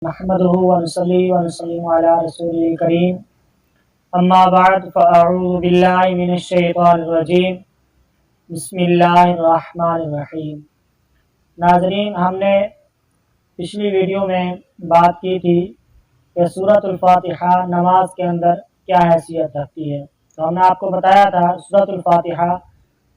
نحمده ونصلي ونسلم على رسوله الكريم اما بعد فاعوذ باللہ من الشیطان الرجیم بسم اللہ الرحمن الرحیم۔ ناظرین، ہم نے پچھلی ویڈیو میں بات کی تھی کہ سورۃ الفاتحہ نماز کے اندر کیا حیثیت رکھتی ہے، تو ہم نے آپ کو بتایا تھا سورۃ الفاتحہ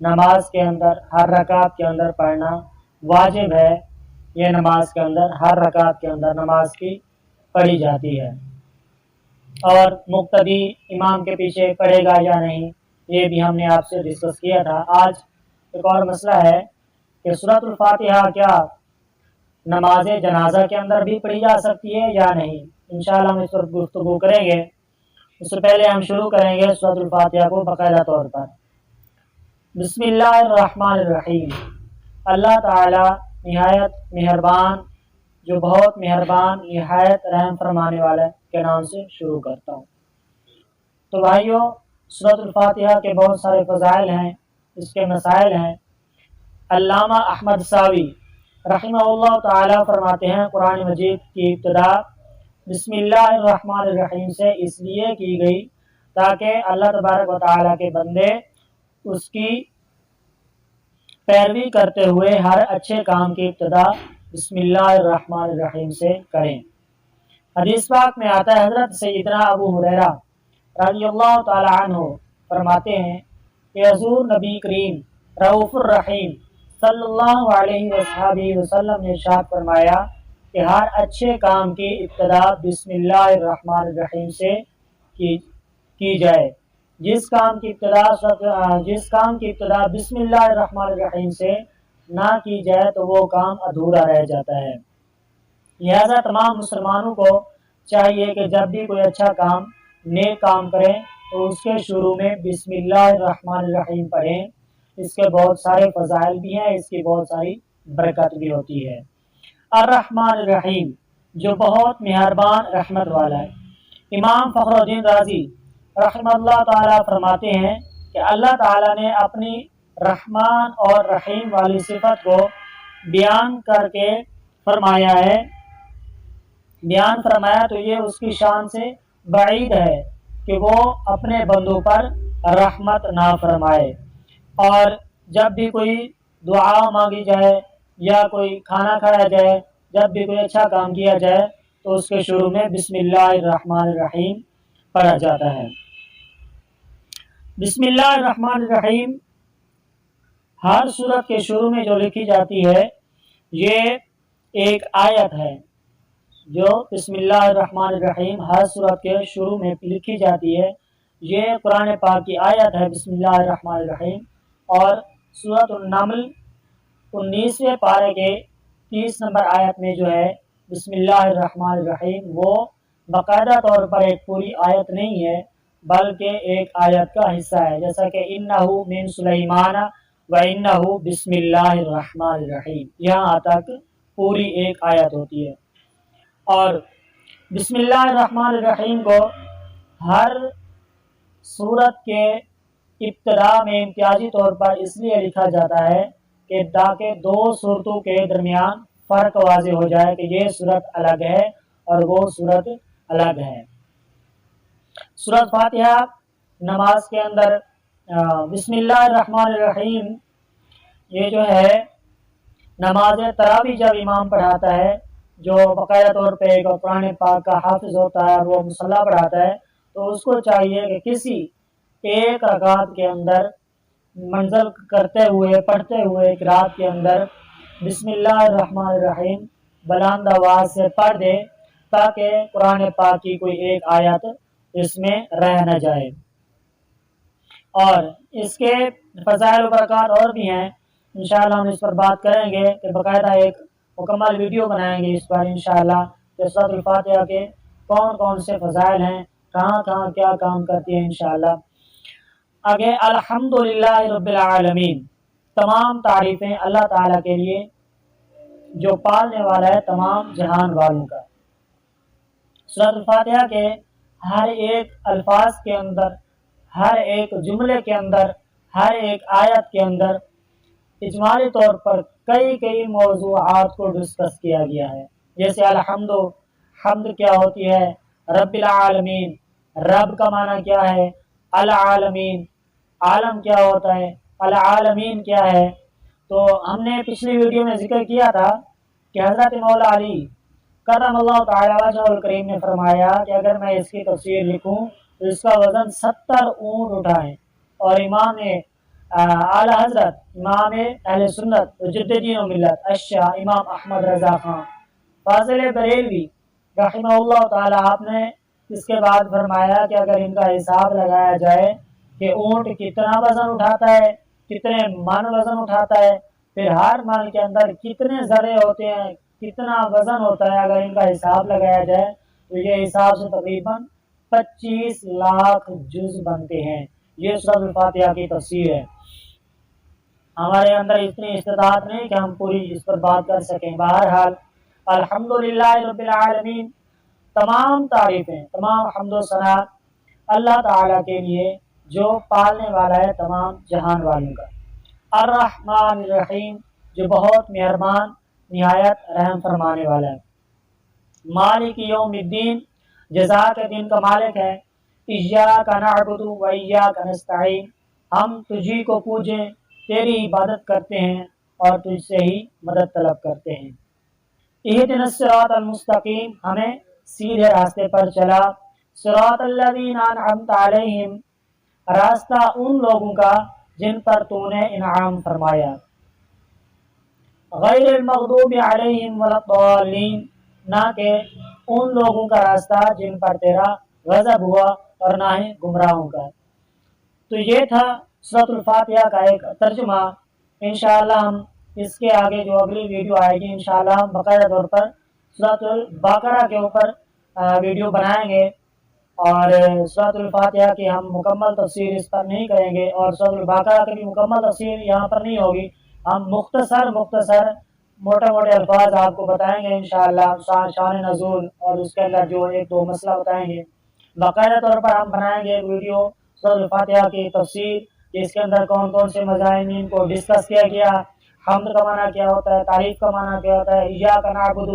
نماز کے اندر ہر رکعت کے اندر پڑھنا واجب ہے۔ یہ نماز کے اندر ہر رکعت کے اندر نماز کی پڑھی جاتی ہے، اور مقتدی امام کے پیچھے پڑھے گا یا نہیں یہ بھی ہم نے آپ سے ڈسکس کیا تھا۔ آج ایک اور مسئلہ ہے کہ سورۃ الفاتحہ کیا نماز جنازہ کے اندر بھی پڑھی جا سکتی ہے یا نہیں۔ انشاءاللہ ہم اس پر گفتگو کریں گے۔ اس سے پہلے ہم شروع کریں گے سورۃ الفاتحہ کو باقاعدہ طور پر۔ بسم اللہ الرحمن الرحیم۔ اللہ تعالی نہایت مہربان، جو بہت مہربان، نہایت رحم فرمانے والے کے نام سے شروع کرتا ہوں۔ تو بھائیو، سورۃ الفاتحہ کے بہت سارے فضائل ہیں، اس کے مسائل ہیں۔ علامہ احمد ساوی رحمہ اللہ تعالی فرماتے ہیں قرآن مجید کی ابتدا بسم اللہ الرحمن الرحیم سے اس لیے کی گئی تاکہ اللہ تبارک و تعالی کے بندے اس کی پیروی کرتے ہوئے ہر اچھے کام کی ابتدا بسم اللہ الرحمن الرحیم سے کریں۔ حدیث پاک میں آتا ہے، حضرت سیدنا ابو ہریرہ رضی اللہ تعالی عنہ فرماتے ہیں کہ حضور نبی کریم رؤوف الرحیم صلی اللہ علیہ وسلم نے ارشاد فرمایا کہ ہر اچھے کام کی ابتدا بسم اللہ الرحمن الرحیم سے کی جائے۔ جس کام کی ابتدا بسم اللہ الرحمن الرحیم سے نہ کی جائے تو وہ کام ادھورا رہ جاتا ہے۔ لہذا تمام مسلمانوں کو چاہیے کہ جب بھی کوئی اچھا کام، نیک کام کریں تو اس کے شروع میں بسم اللہ الرحمن الرحیم پڑھیں۔ اس کے بہت سارے فضائل بھی ہیں، اس کی بہت ساری برکت بھی ہوتی ہے۔ الرحمن الرحیم، جو بہت مہربان رحمت والا ہے۔ امام فخر الدین رازی رحمہ اللہ تعالیٰ فرماتے ہیں کہ اللہ تعالیٰ نے اپنی رحمان اور رحیم والی صفت کو بیان کر کے فرمایا تو یہ اس کی شان سے بعید ہے کہ وہ اپنے بندوں پر رحمت نہ فرمائے۔ اور جب بھی کوئی دعا مانگی جائے یا کوئی کھانا کھایا جائے، جب بھی کوئی اچھا کام کیا جائے تو اس کے شروع میں بسم اللہ الرحمن الرحیم پڑھا جاتا ہے۔ بسم اللہ الرحمن الرحیم ہر سورت کے شروع میں جو لکھی جاتی ہے یہ ایک آیت ہے۔ جو بسم اللہ الرحمن الرحیم ہر سورت کے شروع میں لکھی جاتی ہے یہ قرآن پاک کی آیت ہے، بسم اللہ الرحمن الرحیم۔ اور سورۃ النمل 19ویں پارے کے 30 نمبر آیت میں جو ہے بسم اللہ الرحمن الرحیم وہ باقاعدہ طور پر ایک پوری آیت نہیں ہے بلکہ ایک آیت کا حصہ ہے، جیسا کہ انہ من سلیمان و انہ بسم اللہ الرحمن الرحیم، یہاں تک پوری ایک آیت ہوتی ہے۔ اور بسم اللہ الرحمن الرحیم کو ہر سورت کے ابتدا میں امتیازی طور پر اس لیے لکھا جاتا ہے کہ تاکہ دو صورتوں کے درمیان فرق واضح ہو جائے کہ یہ صورت الگ ہے اور وہ صورت الگ ہے۔ سورۃ فاتحہ نماز کے اندر بسم اللہ الرحمن الرحیم یہ جو ہے نماز تراویح جب امام پڑھاتا ہے، جو باقاعدہ طور پہ ایک قرآن پاک کا حافظ ہوتا ہے اور وہ مصلی پڑھاتا ہے، تو اس کو چاہیے کہ کسی ایک رکعت کے اندر منزل کرتے ہوئے پڑھتے ہوئے قرات کے اندر بسم اللہ الرحمن الرحیم بلند آواز سے پڑھ دے تاکہ قرآن پاک کی کوئی ایک آیت اس میں رہ نہ جائے۔ اور اس کے فضائل و برکات اور بھی ہیں، انشاءاللہ ہم اس پر بات کریں گے کہ باقاعدہ ایک مکمل ویڈیو بنائیں گے اس پر انشاءاللہ کہ سورۃ الفاتحہ کے کون کون سے فضائل ہیں، کہاں کہاں کیا کام کرتی ہیں انشاءاللہ۔ آگے الحمدللہ رب العالمین، تمام تعریفیں اللہ تعالیٰ کے لیے جو پالنے والا ہے تمام جہان والوں کا۔ سورۃ الفاتحہ کے ہر ایک الفاظ کے اندر، ہر ایک جملے کے اندر، ہر ایک آیت کے اندر اجمالی طور پر کئی موضوعات کو ڈسکس کیا گیا ہے، جیسے الحمد حمد کیا ہوتی ہے؟ رب العالمین. رب کا معنی کیا ہے؟ العالمین. عالم کیا ہوتا ہے؟ العالمین کیا ہے؟ تو ہم نے پچھلی ویڈیو میں ذکر کیا تھا کہ حضرت مولا علی کرم اللہ تعالی وجہ الکریم نے فرمایا کہ اگر میں اس کی تفسیر لکھوں تو اس کا وزن 70 اونٹ اٹھائیں. اور امام اعلی حضرت امام اہل سنت مجددین و ملت اشیاء امام احمد رضا خان فاضل بریلوی رحمہ اللہ تعالی آپ نے اس کے بعد فرمایا کہ اگر ان کا حساب لگایا جائے کہ اونٹ کتنا وزن اٹھاتا ہے، کتنے من وزن اٹھاتا ہے، پھر ہر من کے اندر کتنے ذرے ہوتے ہیں، کتنا وزن ہوتا ہے، اگر ان کا حساب لگایا جائے تو یہ حساب سے تقریباً 25 لاکھ جز بنتے ہیں. یہ سورۃ الفاتحہ کی تفسیر ہے. ہمارے اندر اتنی استطاعت نہیں کہ ہم پوری اس پر بات کر سکیں. بہرحال الحمدللہ رب العالمین، تمام تعریفیں، تمام حمد و ثنا اللہ تعالیٰ کے لیے جو پالنے والا ہے تمام جہان والوں کا. الرحمن الرحیم، جو بہت مہربان نہایت رحم فرمانے والا ہے. مالک یوم الدین، جزا کے دن کا مالک ہے. ایاک نعبد و ایاک نستعین، ہم تجھی کو پوجیں، تیری عبادت کرتے ہیں اور تجھ سے ہی مدد طلب کرتے ہیں. اہدنا الصراط المستقیم، ہمیں سیدھے راستے پر چلا. صراط الذین انعمت علیہم، راستہ ان لوگوں کا جن پر تو نے انعام فرمایا. غیر المغضوب علیہم ولا الضالین، نہ کہ ان لوگوں کا راستہ جن پر تیرا غضب ہوا اور نہ ہی گمراہوں کا. تو یہ تھا سورۃ الفاتحہ کا ایک ترجمہ. انشاءاللہ ہم اس کے آگے جو اگلی ویڈیو آئے گی انشاءاللہ ہم باقاعدہ طور پر سورۃ البقرہ کے اوپر ویڈیو بنائیں گے، اور سورۃ الفاتحہ کی ہم مکمل تفسیر اس پر نہیں کریں گے، اور سورۃ البقرہ کی بھی مکمل تفسیر یہاں پر نہیں ہوگی. ہم مختصر موٹے موٹے الفاظ آپ کو بتائیں گے انشاءاللہ، شان نزول اور اس کے اندر جو ایک دو مسئلہ بتائیں گے. باقاعدہ طور پر ہم بنائیں گے ویڈیو سورۃ الفاتحہ کی تفسیر، اس کے اندر کون کون سے مضامین کو ڈسکس کیا گیا، حمد کا معنی کیا ہوتا ہے، تعریف کا معنی کیا ہوتا ہے، ایاک نعبد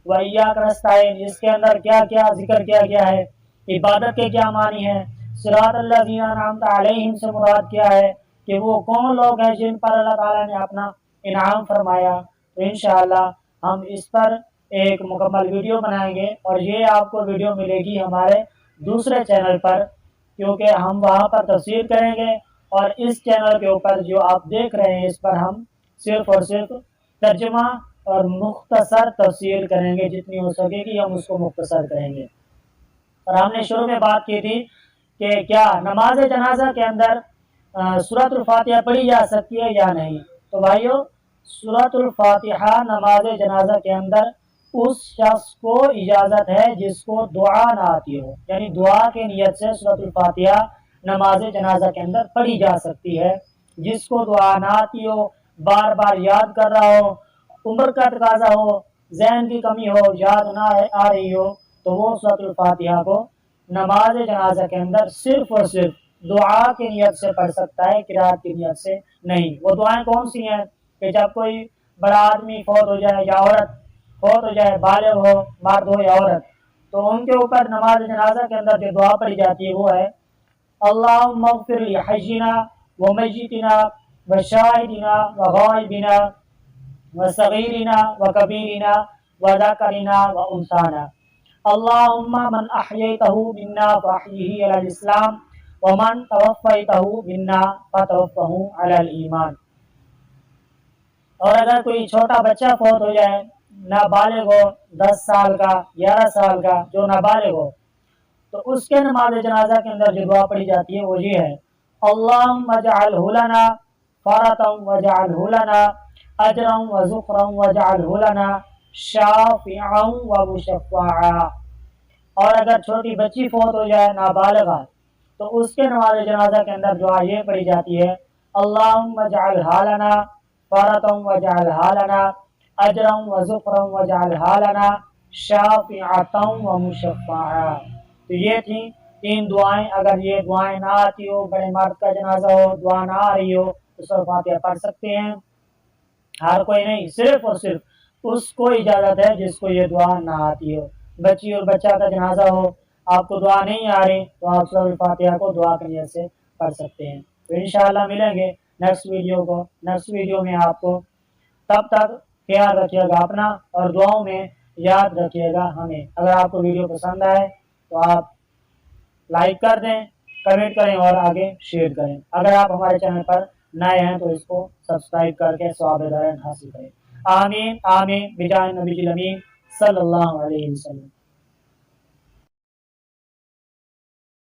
و ایاک نستعین اس کے اندر کیا کیا ذکر کیا گیا ہے، عبادت کے کیا معنی ہے، صراط الذین انعمت علیہم سے مراد کیا ہے کہ وہ کون لوگ ہیں جن پر اللہ تعالیٰ نے اپنا انعام فرمایا. تو انشاءاللہ ہم اس پر ایک مکمل ویڈیو بنائیں گے، اور یہ آپ کو ویڈیو ملے گی ہمارے دوسرے چینل پر، کیونکہ ہم وہاں پر تفسیر کریں گے، اور اس چینل کے اوپر جو آپ دیکھ رہے ہیں اس پر ہم صرف اور صرف ترجمہ اور مختصر تفسیر کریں گے، جتنی ہو سکے گی ہم اس کو مختصر کریں گے. اور ہم نے شروع میں بات کی تھی کہ کیا نماز جنازہ کے اندر سورۃ الفاتحہ پڑھی جا سکتی ہے یا نہیں. تو بھائیو، سورۃ الفاتحہ نماز جنازہ کے اندر اس شخص کو اجازت ہے جس کو دعا نہ آتی ہو، یعنی دعا کی نیت سے سورۃ الفاتحہ نماز جنازہ کے اندر پڑھی جا سکتی ہے. جس کو دعا نہ آتی ہو، بار بار یاد کر رہا ہو، عمر کا تقاضا ہو، ذہن کی کمی ہو، یاد نہ آ رہی ہو، تو وہ سورۃ الفاتحہ کو نماز جنازہ کے اندر صرف اور صرف دعا کی نیت سے پڑھ سکتا ہے، قرات کی نیت سے نہیں. وہ دعائیں کون سی ہیں کہ جب کوئی بڑا آدمی فوت ہو جائے یا عورت فوت ہو جائے، بالغ ہو، مرد ہو یا عورت، تو ان کے اوپر نماز جنازہ کے اندر جو دعا پڑھی جاتی ہے وہ ہے اللہم اغفر لحینا ومیتنا وشاہدنا وغائبنا وصغیرنا وکبیرنا وذکرنا وانثانا، اللہم من احییتہ منا فاحیہ علی الاسلام ومن توفیتہ منا فتوفہ علی الایمان. اور اگر کوئی چھوٹا بچہ فوت ہو جائے، نابالغ ہو، 10 سال کا، 11 سال کا، جو نابالغ ہو، تو اس کے نماز جنازہ کے اندر جو دعا پڑھی جاتی ہے وہ یہ ہے اللہم اجعلہ لنا فرطا واجعلہ لنا اجرا وذخرا واجعلہ لنا شافعا ومشفعا. اور اگر چھوٹی بچی فوت ہو جائے نابالغہ، تو اس کے نماز جنازہ کے اندر دعا یہ پڑھی جاتی ہے اللہم اجعلہ لنا فرطا واجعلہ لنا اجرا وذخرا واجعلہ لنا شافعا ومشفعا. تو یہ تھی 3 دعائیں. اگر یہ دعائیں نہ آتی ہو، بڑے مرد کا جنازہ ہو، دعا نہ آ رہی ہو، تو سورۃ فاتحہ پڑھ سکتے ہیں. ہر کوئی نہیں، صرف اور صرف اس کو اجازت ہے جس کو یہ دعا نہ آتی ہو. بچی اور بچہ کا جنازہ ہو، آپ کو دعا نہیں آ رہی تو آپ سورۃ الفاتحہ کو دعا کی نیت سے پڑھ سکتے ہیں۔ تو انشاءاللہ ملیں گے نیکسٹ ویڈیو میں آپ کو۔ تب تک خیال رکھیے گا اپنا اور دعاؤں میں یاد رکھیے گا ہمیں۔ اگر آپ کو ویڈیو پسند آئے تو آپ لائک کر دیں، کمنٹ کریں اور آگے شیئر کریں۔ اگر آپ ہمارے چینل پر نئے ہیں تو اس کو سبسکرائب کر کے ثواب حاصل کریں۔ آمین آمین بجاہ نبی الامین صلی اللہ علیہ وسلم۔